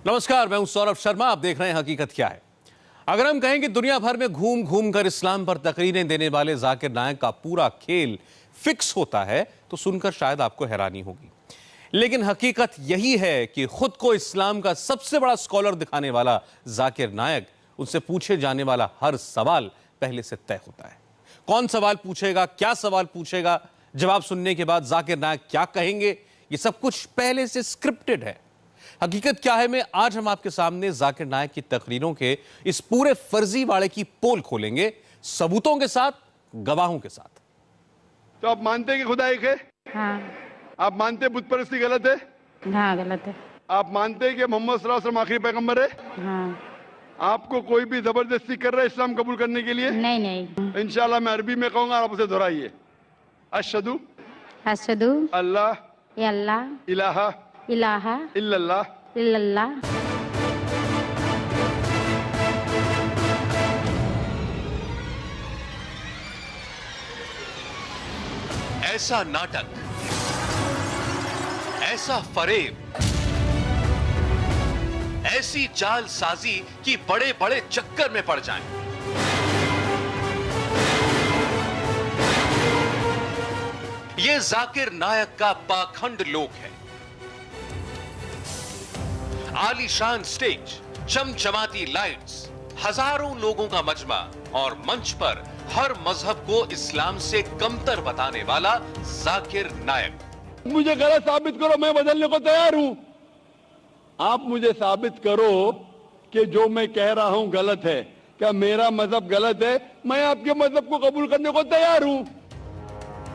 नमस्कार, मैं हूं सौरभ शर्मा। आप देख रहे हैं हकीकत क्या है। अगर हम कहें कि दुनिया भर में घूम घूम कर इस्लाम पर तकरीरें देने वाले जाकिर नायक का पूरा खेल फिक्स होता है तो सुनकर शायद आपको हैरानी होगी, लेकिन हकीकत यही है कि खुद को इस्लाम का सबसे बड़ा स्कॉलर दिखाने वाला जाकिर नायक, उनसे पूछे जाने वाला हर सवाल पहले से तय होता है। कौन सवाल पूछेगा, क्या सवाल पूछेगा, जवाब सुनने के बाद जाकिर नायक क्या कहेंगे, ये सब कुछ पहले से स्क्रिप्टेड है। हकीकत क्या है में आज हम आपके सामने जाकिर नायक की तकरीरों के इस पूरे फर्जीवाड़े की पोल खोलेंगे, सबूतों के साथ, गवाहों के साथ। तो आप मानते हैं कि खुदा एक है? हाँ। आप मानते हैं बुत परस्ती गलत है? हाँ, गलत है। आप मानते हैं कि मोहम्मद सल्लल्लाहु अलैहि वसल्लम आखिरी पैगंबर है? हाँ। आपको कोई भी जबरदस्ती कर रहा है इस्लाम कबूल करने के लिए? नहीं नहीं। इंशाल्लाह मैं अरबी में कहूंगा, आप उसे दोहराइए। अशहदु अशहदु अल्लाह अल्लाह इलाहा इलाहा इल्लल्लाह इल्लल्लाह। ऐसा नाटक, ऐसा फरेब, ऐसी जालसाजी कि बड़े बड़े चक्कर में पड़ जाएं। ये जाकिर नायक का पाखंड लोक है। आलीशान स्टेज, चमचमाती लाइट्स, हजारों लोगों का मजमा और मंच पर हर मजहब को इस्लाम से कमतर बताने वाला जाकिर नायक। मुझे गलत साबित करो, मैं बदलने को तैयार हूं। आप मुझे साबित करो कि जो मैं कह रहा हूं गलत है। क्या मेरा मजहब गलत है? मैं आपके मजहब को कबूल करने को तैयार हूं।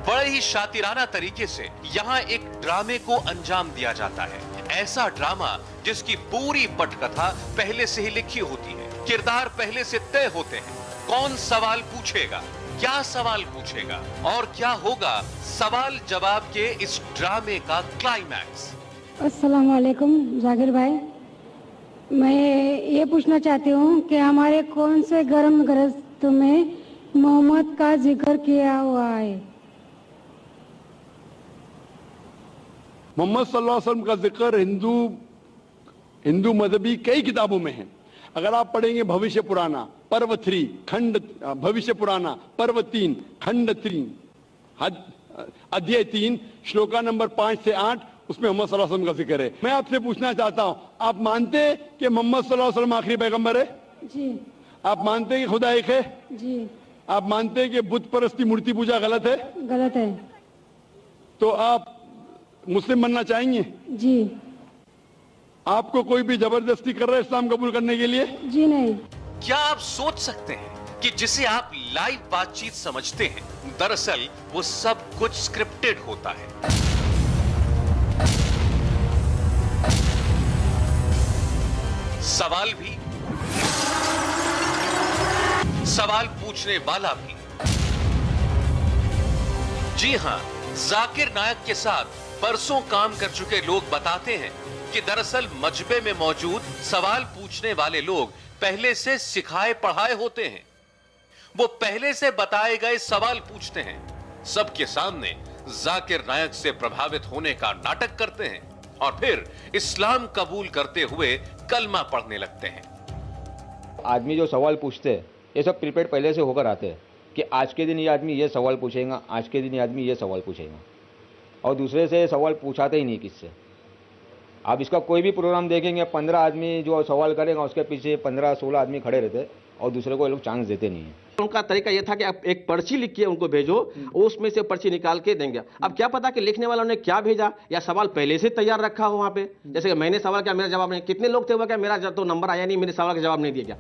बड़े ही शातिराना तरीके से यहां एक ड्रामे को अंजाम दिया जाता है। ऐसा ड्रामा जिसकी पूरी पटकथा पहले से ही लिखी होती है, किरदार पहले से तय होते हैं। कौन सवाल पूछेगा, क्या सवाल पूछेगा और क्या होगा सवाल जवाब के इस ड्रामे का क्लाइमैक्स। अस्सलाम वालेकुम जाकिर भाई, मैं ये पूछना चाहती हूँ कि हमारे कौन से धर्म ग्रंथ में मोहम्मद का जिक्र किया हुआ है? मोहम्मद सल्लल्लाहु अलैहि वसल्लम का जिक्र हिंदू मजहबी कई किताबों में है। अगर आप पढ़ेंगे भविष्य पुराना पर्व 3 खंड, भविष्य पुराना पर्व 3 खंड 3 अध्याय 3 श्लोका नंबर 5 से 8, उसमें मोहम्मद सल्लल्लाहु अलैहि वसल्लम का जिक्र है। मैं आपसे पूछना चाहता हूं, आप मानते हैं कि मोहम्मद सल्लल्लाहु अलैहि वसल्लम आखिरी पैगंबर है? जी। आप मानते हैं कि खुदा एक है? जी। आप मानते हैं कि बुत परस्ती मूर्ति पूजा गलत है? गलत है। तो आप मुस्लिम बनना चाहेंगे? जी। आपको कोई भी जबरदस्ती कर रहा है इस्लाम कबूल करने के लिए? जी नहीं। क्या आप सोच सकते हैं कि जिसे आप लाइव बातचीत समझते हैं, दरअसल वो सब कुछ स्क्रिप्टेड होता है। सवाल भी, सवाल पूछने वाला भी। जी हां, जाकिर नायक के साथ बरसों काम कर चुके लोग बताते हैं कि दरअसल मजबे में मौजूद सवाल पूछने वाले लोग पहले से सिखाए पढ़ाए होते हैं। वो पहले से बताए गए सवाल पूछते हैं, सबके सामने जाकिर नायक से प्रभावित होने का नाटक करते हैं और फिर इस्लाम कबूल करते हुए कलमा पढ़ने लगते हैं। आदमी जो सवाल पूछते हैं ये सब प्रिपेयर पहले से होकर आते हैं कि आज के दिन ये आदमी ये सवाल पूछेगा, आज के दिन ये आदमी ये सवाल पूछेगा, और दूसरे से सवाल पूछाते ही नहीं किससे। आप इसका कोई भी प्रोग्राम देखेंगे, 15 आदमी जो सवाल करेगा उसके पीछे 15-16 आदमी खड़े रहते और दूसरे को ये लोग चांस देते नहीं है। उनका तरीका यह था कि आप एक पर्ची लिख के उनको भेजो, उसमें से पर्ची निकाल के देंगे। अब क्या पता कि लिखने वालों ने क्या भेजा, या सवाल पहले से तैयार रखा हो वहां पे। जैसे कि मैंने सवाल किया, मेरा जवाब नहीं। कितने लोग थे हुआ क्या, मेरा तो नंबर आया नहीं, मेरे सवाल का जवाब नहीं दिया गया।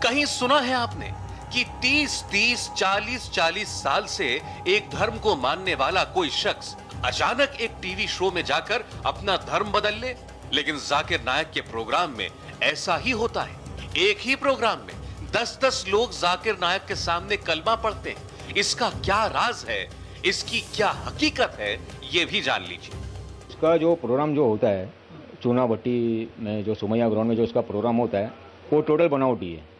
कहीं सुना है आपने कि 30-30, 40-40 साल से एक धर्म को मानने वाला कोई शख्स अचानक एक टीवी शो में जाकर अपना धर्म बदल ले? लेकिन जाकिर नायक के प्रोग्राम में ऐसा ही होता है। एक ही प्रोग्राम में 10-10 लोग जाकिर नायक के सामने कलमा पढ़ते हैं। इसका क्या राज है, इसकी क्या हकीकत है, ये भी जान लीजिए। इसका जो प्रोग्राम जो होता है चूना भट्टी में, जो सुमैया ग्राउंड में जो इसका प्रोग्राम होता है, वो टोटल बनावटी है।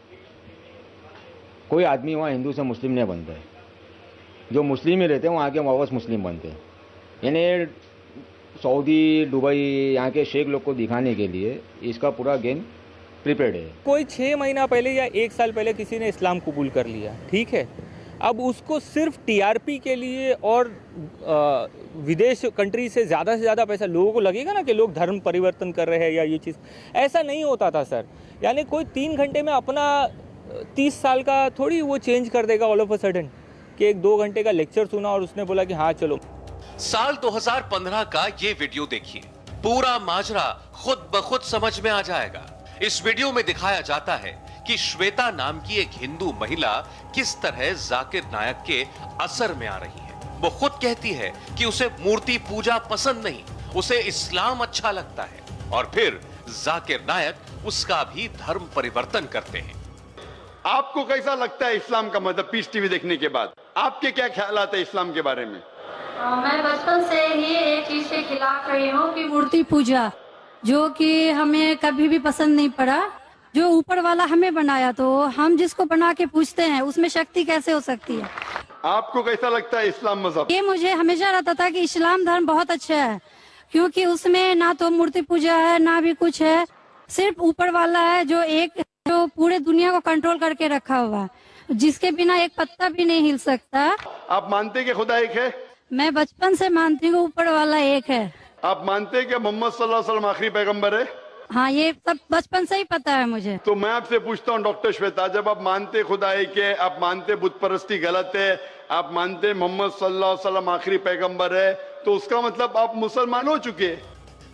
कोई आदमी वहाँ हिंदू से मुस्लिम नहीं बनता है। जो मुस्लिम ही रहते हैं वहाँ आके वापस मुस्लिम बनते हैं। यानी सऊदी, दुबई, यहाँ के शेख लोग को दिखाने के लिए इसका पूरा गेम प्रिपेयर्ड है। कोई 6 महीना पहले या 1 साल पहले किसी ने इस्लाम कबूल कर लिया, ठीक है, अब उसको सिर्फ टीआरपी के लिए और विदेश कंट्री से ज़्यादा पैसा, लोगों को लगेगा ना कि लोग धर्म परिवर्तन कर रहे हैं या ये चीज़, ऐसा नहीं होता था सर। यानी कोई 3 घंटे में अपना 30 साल का थोड़ी वो चेंज कर देगा ऑल ऑफ अ सडन, कि 1-2 घंटे का लेक्चर सुना और उसने बोला कि हाँ चलो। साल 2015 का ये वीडियो देखिए, पूरा माजरा खुद ब खुद समझ में आ जाएगा। इस वीडियो में दिखाया जाता है कि श्वेता नाम की एक हिंदू महिला किस तरह जाकिर नायक के असर में आ रही है। वो खुद कहती है कि उसे मूर्ति पूजा पसंद नहीं, उसे इस्लाम अच्छा लगता है, और फिर जाकिर नायक उसका भी धर्म परिवर्तन करते हैं। आपको कैसा लगता है इस्लाम का मजहब पीस टीवी देखने के बाद? आपके क्या ख्यालात है इस्लाम के बारे में? मैं बचपन से ही एक चीज के खिलाफ रही हूँ कि मूर्ति पूजा, जो कि हमें कभी भी पसंद नहीं पड़ा। जो ऊपर वाला हमें बनाया, तो हम जिसको बना के पूछते हैं उसमें शक्ति कैसे हो सकती है? आपको कैसा लगता है इस्लाम मजहब? ये मुझे हमेशा रहता था कि इस्लाम धर्म बहुत अच्छा है, क्योंकि उसमें ना तो मूर्ति पूजा है ना भी कुछ है, सिर्फ ऊपर वाला है जो पूरे दुनिया को कंट्रोल करके रखा हुआ है, जिसके बिना एक पत्ता भी नहीं हिल सकता। आप मानते हैं कि खुदा एक है? मैं बचपन से मानती हूँ ऊपर वाला एक है। आप मानते हैं कि मोहम्मद सल्लल्लाहु अलैहि वसल्लम आखिरी पैगंबर है? हाँ, ये सब बचपन से ही पता है मुझे। तो मैं आपसे पूछता हूँ डॉक्टर श्वेता, जब आप मानते खुदा एक है, आप मानते बुत परस्ती गलत है, आप मानते मोहम्मद सल्लल्लाहु अलैहि वसल्लम आखिरी पैगंबर है, तो उसका मतलब आप मुसलमान हो चुके हैं।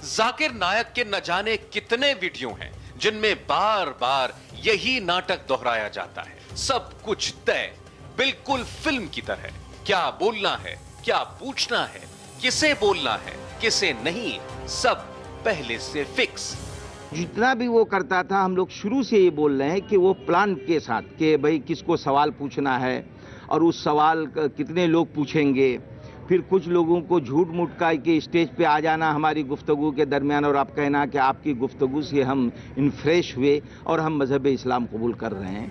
जाकिर नायक के न जाने कितने वीडियो हैं जिनमें बार बार यही नाटक दोहराया जाता है। सब कुछ तय, बिल्कुल फिल्म की तरह। क्या बोलना है, क्या पूछना है, किसे बोलना है, किसे नहीं, सब पहले से फिक्स। जितना भी वो करता था, हम लोग शुरू से ये बोल रहे हैं कि वो प्लान के साथ, कि भाई किसको सवाल पूछना है और उस सवाल कितने लोग पूछेंगे, फिर कुछ लोगों को झूठ मूठ का के स्टेज पे आ जाना हमारी गुफ्तगू के दरमियान और आप कहना कि आपकी गुफ्तगू से हम इन्फ्रेश हुए और हम मजहब इस्लाम कबूल कर रहे हैं।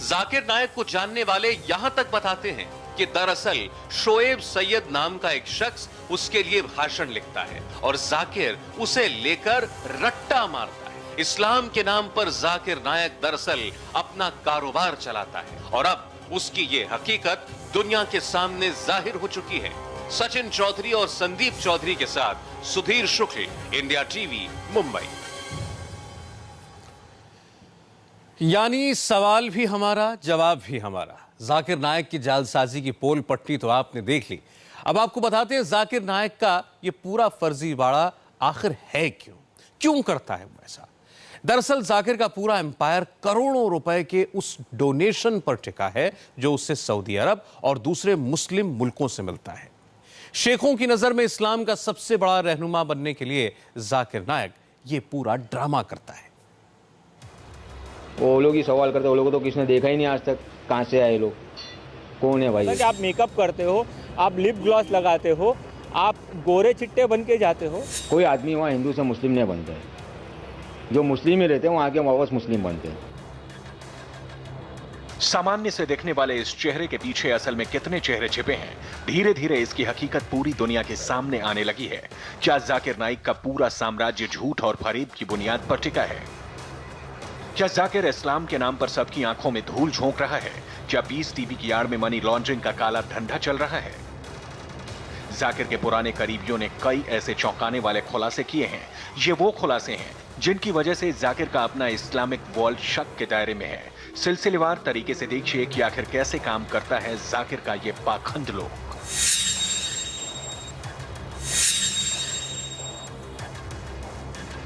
जाकिर नायक को जानने वाले यहां तक बताते हैं कि दरअसल शोएब सैयद नाम का एक शख्स उसके लिए भाषण लिखता है और जाकिर उसे लेकर रट्टा मारता है। इस्लाम के नाम पर जाकिर नायक दरअसल अपना कारोबार चलाता है और अब उसकी ये हकीकत दुनिया के सामने जाहिर हो चुकी है। सचिन चौधरी और संदीप चौधरी के साथ सुधीर शुक्ल, इंडिया टीवी, मुंबई। यानी सवाल भी हमारा, जवाब भी हमारा। जाकिर नायक की जालसाजी की पोल पट्टी तो आपने देख ली। अब आपको बताते हैं जाकिर नायक का ये पूरा फर्जीवाड़ा आखिर है क्यों करता है वो ऐसा। दरअसल जाकिर का पूरा एम्पायर करोड़ों रुपए के उस डोनेशन पर टिका है जो उससे सऊदी अरब और दूसरे मुस्लिम मुल्कों से मिलता है। शेखों की नजर में इस्लाम का सबसे बड़ा रहनुमा बनने के लिए जाकिर नायक ये पूरा ड्रामा करता है। वो लोग ही सवाल करते, वो लोगों को तो किसने देखा ही नहीं आज तक, कहाँ से आए लोग, कौन है भाई? आप मेकअप करते हो, आप लिप ग्लॉस लगाते हो, आप गोरे चिट्टे बन के जाते हो। कोई आदमी वहाँ हिंदू से मुस्लिम नहीं बनता है, जो मुस्लिम ही रहते हैं वहाँ के वापस मुस्लिम बनते हैं। सामान्य से देखने वाले इस चेहरे के पीछे असल में कितने चेहरे छिपे हैं, धीरे धीरे इसकी हकीकत पूरी दुनिया के सामने आने लगी है। क्या जाकिर नाइक का पूरा साम्राज्य झूठ और फरेब की बुनियाद पर टिका है? क्या जाकिर इस्लाम के नाम पर सबकी आंखों में धूल झोंक रहा है? क्या पीस टीवी की आड़ में मनी लॉन्ड्रिंग का काला धंधा चल रहा है? जाकिर के पुराने करीबियों ने कई ऐसे चौंकाने वाले खुलासे किए हैं। ये वो खुलासे हैं जिनकी वजह से जाकिर का अपना इस्लामिक वर्ल्ड शक के दायरे में है। सिलसिलेवार तरीके से देखिए कि आखिर कैसे काम करता है जाकिर का ये पाखंड लोग।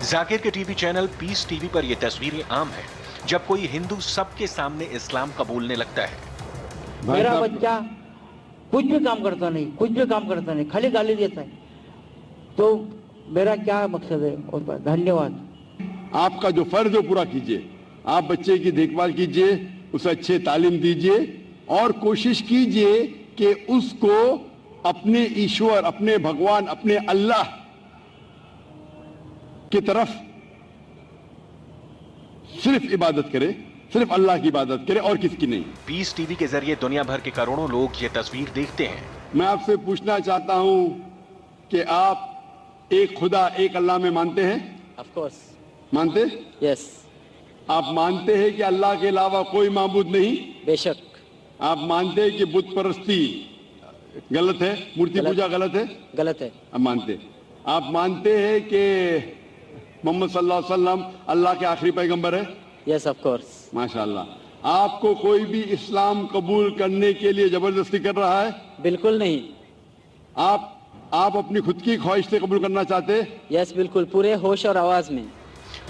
जाकिर के टीवी चैनल पीस टीवी पर यह तस्वीरें आम है जब कोई हिंदू सबके सामने इस्लाम कबूलने लगता है। मेरा बच्चा कुछ भी काम करता नहीं, खाली गाली देता है, तो मेरा क्या मकसद है उस पर? धन्यवाद। आपका जो फर्ज है पूरा कीजिए, आप बच्चे की देखभाल कीजिए, उसे अच्छे तालीम दीजिए और कोशिश कीजिए कि उसको अपने ईश्वर, अपने भगवान, अपने अल्लाह की तरफ सिर्फ इबादत करे, सिर्फ अल्लाह की इबादत करे और किसकी नहीं। पीस टीवी के जरिए दुनिया भर के करोड़ों लोग ये तस्वीर देखते हैं। मैं आपसे पूछना चाहता हूं कि आप एक खुदा एक अल्लाह में मानते हैं? Of course. मानते? यस। आप मानते हैं कि अल्लाह के अलावा कोई माबूद नहीं? बेशक। आप मानते हैं कि बुत परस्ती गलत है, मूर्ति पूजा गलत है? गलत है। आप मानते? आप मानते हैं कि मोहम्मद सल्लल्लाहु अलैहि वसल्लम अल्लाह के आखिरी पैगंबर है? Yes of course. माशाल्लाह। आपको कोई भी इस्लाम कबूल करने के लिए जबरदस्ती कर रहा है? बिल्कुल नहीं। आप अपनी खुद की ख्वाहिश से कबूल करना चाहते हैं? यस बिल्कुल, पूरे होश और आवाज में।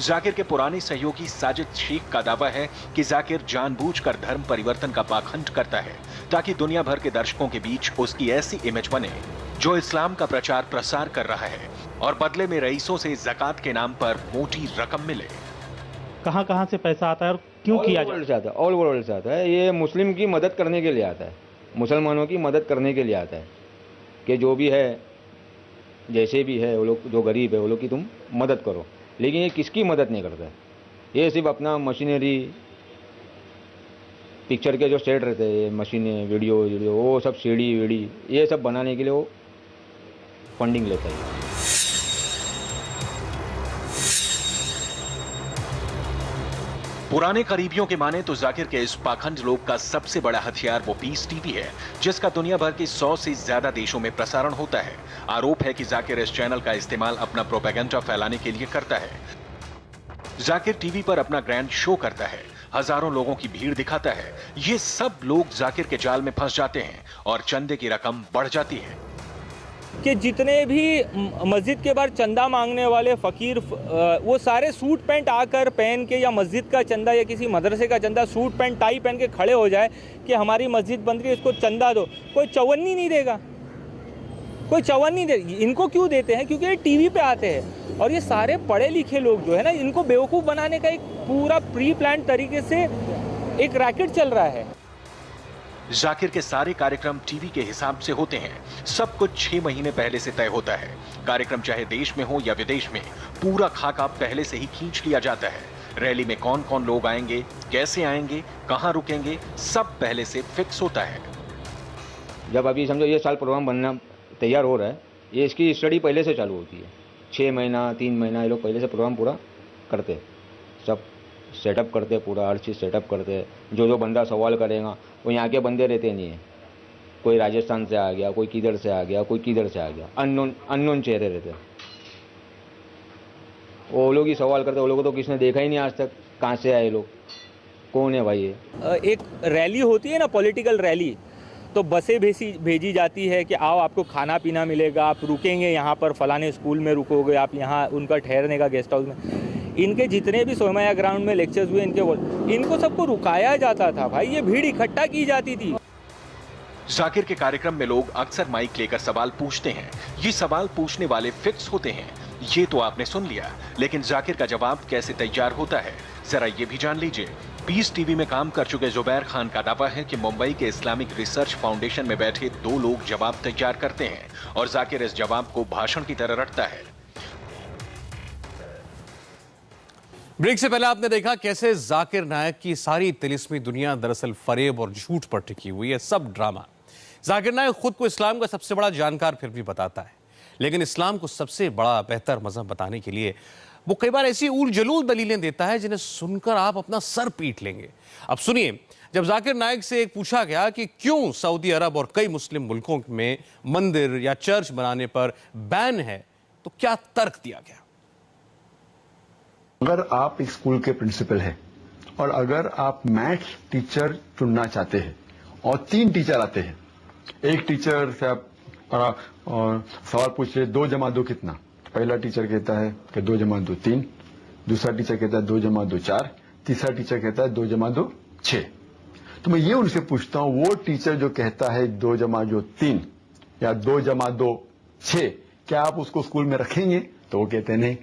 जाकिर के पुराने सहयोगी साजिद शेख का दावा है कि जाकिर जानबूझकर धर्म परिवर्तन का पाखंड करता है ताकि दुनिया भर के दर्शकों के बीच उसकी ऐसी इमेज बने जो इस्लाम का प्रचार प्रसार कर रहा है और बदले में रईसों से ज़कात के नाम पर मोटी रकम मिले। कहां से पैसा आता है और क्यों किया जाता है? ऑल वर्ल्ड से आता है। ये मुस्लिम की मदद करने के लिए आता है, मुसलमानों की मदद करने के लिए आता है कि जो भी है, जैसे भी है, वो लोग जो गरीब है वो लोग की तुम मदद करो। लेकिन ये किसकी मदद नहीं करता है, ये सिर्फ अपना मशीनरी, पिक्चर के जो सेट रहते हैं, मशीनें, वीडियो वो सब सीडी वीडी ये सब बनाने के लिए वो फंडिंग लेता है। पुराने करीबियों के माने तो जाकिर के इस पाखंड लोग का सबसे बड़ा हथियार वो पीस टीवी है, जिसका दुनिया भर के 100 से ज्यादा देशों में प्रसारण होता है। आरोप है कि जाकिर इस चैनल का इस्तेमाल अपना प्रोपेगेंडा फैलाने के लिए करता है। जाकिर टीवी पर अपना ग्रैंड शो करता है, हजारों लोगों की भीड़ दिखाता है। ये सब लोग जाकिर के जाल में फंस जाते हैं और चंदे की रकम बढ़ जाती है। कि जितने भी मस्जिद के बाहर चंदा मांगने वाले फकीर, वो सारे सूट पैंट आकर पहन के, या मस्जिद का चंदा या किसी मदरसे का चंदा सूट पैंट टाई पहन के खड़े हो जाए कि हमारी मस्जिद बन रही है, इसको चंदा दो। कोई चवन्नी नहीं देगा, कोई चवन्नी दे। इनको क्यों देते हैं? क्योंकि ये टीवी पे आते हैं और ये सारे पढ़े लिखे लोग जो है ना, इनको बेवकूफ़ बनाने का एक पूरा प्री प्लान तरीके से एक रैकेट चल रहा है। जाकिर के सारे कार्यक्रम टीवी के हिसाब से होते हैं। सब कुछ 6 महीने पहले से तय होता है। कार्यक्रम चाहे देश में हो या विदेश में, पूरा खाका पहले से ही खींच लिया जाता है। रैली में कौन कौन लोग आएंगे, कैसे आएंगे, कहां रुकेंगे, सब पहले से फिक्स होता है। जब अभी समझो ये साल प्रोग्राम बनना तैयार हो रहा है, ये इसकी स्टडी पहले से चालू होती है। 6 महीना 3 महीना ये लोग पहले से प्रोग्राम पूरा करते, सब सेटअप करते, पूरा हर चीज़ सेटअप करते। जो बंदा सवाल करेगा वो यहाँ के बंदे रहते नहीं है, कोई राजस्थान से आ गया, कोई किधर से आ गया, कोई किधर से आ गया, अननोन चेहरे रहते। वो लोग ही सवाल करते, वो लोगों को तो किसने देखा ही नहीं आज तक, कहाँ से आए लोग, कौन है भाई ये। एक रैली होती है ना, पॉलिटिकल रैली, तो बसें भेजी जाती है कि आओ आपको खाना पीना मिलेगा, आप रुकेंगे यहाँ पर, फलाने स्कूल में रुकोगे आप, यहाँ उनका ठहरने का गेस्ट हाउस में। इनके जितने भी सोमैया ग्राउंड में लेक्चर्स हुए इनको सबको रुकाया जाता था भाई, ये भीड़ इकट्ठा की जाती थी। जाकिर के कार्यक्रम में लोग अक्सर माइक लेकर सवाल पूछते हैं। ये सवाल पूछने वाले फिक्स होते हैं, ये तो आपने सुन लिया, लेकिन जाकिर का जवाब कैसे तैयार होता है जरा ये भी जान लीजिए। पीस टीवी में काम कर चुके जुबैर खान का दावा है कि मुंबई के इस्लामिक रिसर्च फाउंडेशन में बैठे 2 लोग जवाब तैयार करते हैं और जाकिर इस जवाब को भाषण की तरह रटता है। ब्रेक से पहले आपने देखा कैसे जाकिर नायक की सारी तिलिस्मी दुनिया दरअसल फरेब और झूठ पर टिकी हुई है, सब ड्रामा। जाकिर नायक खुद को इस्लाम का सबसे बड़ा जानकार फिर भी बताता है, लेकिन इस्लाम को सबसे बड़ा बेहतर मजहब बताने के लिए वो कई बार ऐसी ऊल जलूल दलीलें देता है जिन्हें सुनकर आप अपना सर पीट लेंगे। अब सुनिए, जब जाकिर नायक से एक पूछा गया कि क्यों सऊदी अरब और कई मुस्लिम मुल्कों में मंदिर या चर्च बनाने पर बैन है, तो क्या तर्क दिया गया। अगर आप एक स्कूल के प्रिंसिपल हैं और अगर आप मैथ्स टीचर चुनना चाहते हैं और 3 टीचर आते हैं, एक टीचर से आप सवाल पूछ रहे 2 + 2 कितना, पहला टीचर कहता है कि 2 + 2 3, दूसरा टीचर कहता है 2 + 2 4, तीसरा टीचर कहता है 2 + 2 6। तो मैं ये उनसे पूछता हूं, वो टीचर जो कहता है 2 + 2 3 या 2 + 2 6, क्या आप उसको स्कूल में रखेंगे? तो वो कहते हैं नहीं।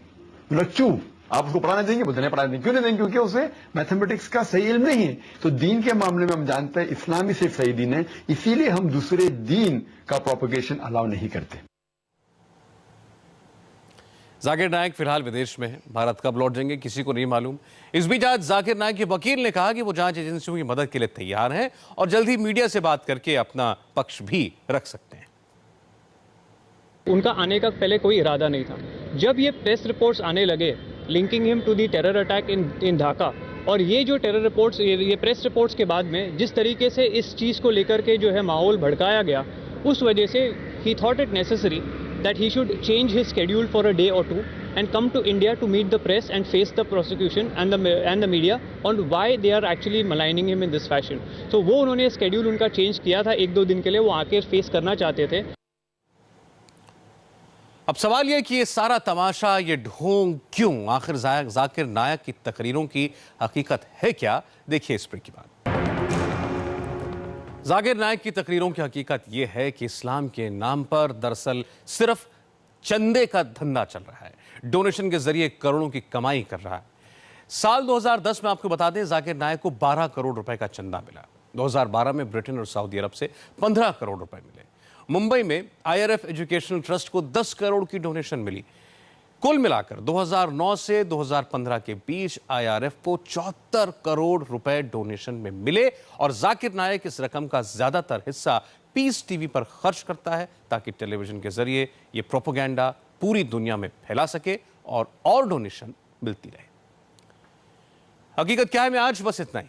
मतलब क्यों? आप उसको पढ़ाना देंगे? बोलते नहीं पढ़ाना देंगे। क्यों नहीं देंगे? क्योंकि उसे मैथमेटिक्स का सही इल्म नहीं है। तो दीन के मामले में हम जानते हैं इस्लाम ही सिर्फ सही दीन है, इसीलिए हम दूसरे दीन का प्रोपगेशन अलाउ नहीं करते। जाकिर नायक फिलहाल विदेश में है, भारत कब लौट जाएंगे किसी को नहीं मालूम। इस बीच आज जाकिर नायक के वकील ने कहा कि वो जांच एजेंसियों की मदद के लिए तैयार हैं और जल्द ही मीडिया से बात करके अपना पक्ष भी रख सकते हैं। उनका आने का पहले कोई इरादा नहीं था। जब ये प्रेस रिपोर्ट्स आने लगे linking him to the terror attack in Dhaka, और ये जो टेरर रिपोर्ट्स, ये प्रेस रिपोर्ट्स के बाद में जिस तरीके से इस चीज़ को लेकर के जो है माहौल भड़काया गया, उस वजह से ही thought it necessary that he should change his schedule for a day और to and come to India to meet the press and face the prosecution and the media on why they are actually maligning him in this fashion. So वो उन्होंने schedule उनका change किया था 1-2 दिन के लिए, वो आके face करना चाहते थे। अब सवाल यह कि ये सारा तमाशा, ये ढोंग क्यों? आखिर जाकिर नायक की तकरीरों की हकीकत है क्या? देखिए इस पर की बात। जाकिर नायक की तकरीरों की हकीकत यह है कि इस्लाम के नाम पर दरअसल सिर्फ चंदे का धंधा चल रहा है, डोनेशन के जरिए करोड़ों की कमाई कर रहा है। साल 2010 में आपको बता दें, जाकिर नायक को 12 करोड़ रुपए का चंदा मिला। 2012 में ब्रिटेन और सऊदी अरब से 15 करोड़ रुपए मिले। मुंबई में IRF एजुकेशनल ट्रस्ट को 10 करोड़ की डोनेशन मिली। कुल मिलाकर 2009 से 2015 के बीच IRF को 74 करोड़ रुपए डोनेशन में मिले और जाकिर नायक इस रकम का ज्यादातर हिस्सा पीस टीवी पर खर्च करता है ताकि टेलीविजन के जरिए ये प्रोपेगेंडा पूरी दुनिया में फैला सके और डोनेशन मिलती रहे। हकीकत क्या है, मैं आज बस इतना ही।